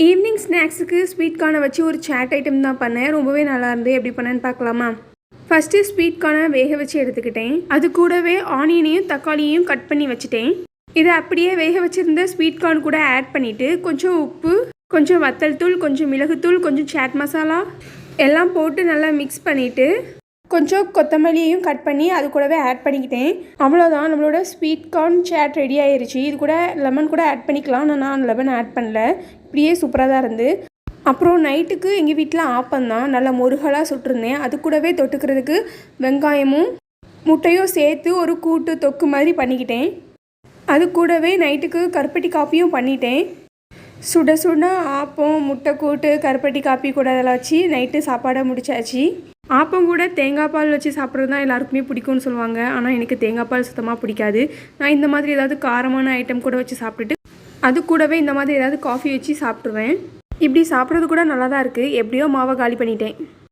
Evening ஸ்நாக்ஸுக்கு sweet கார்னை வச்சு ஒரு சாட் ஐட்டம் தான் பண்ணேன். ரொம்பவே நல்லா இருந்து எப்படி பண்ணேன்னு பார்க்கலாமா? ஃபஸ்ட்டு ஸ்வீட் கார்னை வேக வச்சு எடுத்துக்கிட்டேன். அது கூடவே ஆனியனையும் தக்காளியையும் கட் பண்ணி வச்சுட்டேன். இதை அப்படியே வேக வச்சுருந்த ஸ்வீட் கார்ன் கூட ஆட் பண்ணிவிட்டு கொஞ்சம் உப்பு, கொஞ்சம் வத்தல் தூள், கொஞ்சம் மிளகுத்தூள், கொஞ்சம் சாட் மசாலா எல்லாம் போட்டு நல்லா மிக்ஸ் பண்ணிவிட்டு கொஞ்சம் கொத்தமல்லியையும் கட் பண்ணி அது கூடவே ஆட் பண்ணிக்கிட்டேன். அவ்வளோதான், நம்மளோட ஸ்வீட் கார்ன் சாட் ரெடி ஆயிடுச்சு. இது கூட லெமன் கூட ஆட் பண்ணிக்கலாம். நான் லெமன் ஆட் பண்ணல. இப்படியே சூப்பராக தான் இருந்து. அப்புறம் நைட்டுக்கு எங்கள் வீட்டில் ஆப்பந்தான் நல்லா முருகலாக சுட்டிருந்தேன். அது கூடவே தொட்டுக்கிறதுக்கு வெங்காயமும் முட்டையும் சேர்த்து ஒரு கூட்டு தொக்கு மாதிரி பண்ணிக்கிட்டேன். அது கூடவே நைட்டுக்கு கருப்பட்டி காப்பியும் பண்ணிட்டேன். சுட சுட ஆப்பம், முட்டை கூட்டு, கருப்பட்டி காப்பி கூட அதெல்லாம் வச்சு நைட்டு சாப்பாடை முடிச்சாச்சு. ஆப்பம் கூட தேங்காய் பால் வச்சு சாப்பிட்றது தான் எல்லாருக்குமே பிடிக்கும்னு சொல்லுவாங்க. ஆனால் எனக்கு தேங்காய் பால் சுத்தமாக பிடிக்காது. நான் இந்த மாதிரி ஏதாவது காரமான ஐட்டம் கூட வச்சு சாப்பிட்டுட்டு அது கூடவே இந்த மாதிரி ஏதாவது காஃபி வச்சு சாப்பிட்ருவேன். இப்படி சாப்பிட்றது கூட நல்லா தான் இருக்குது. எப்படியோ மாவை காலி பண்ணிட்டேன்.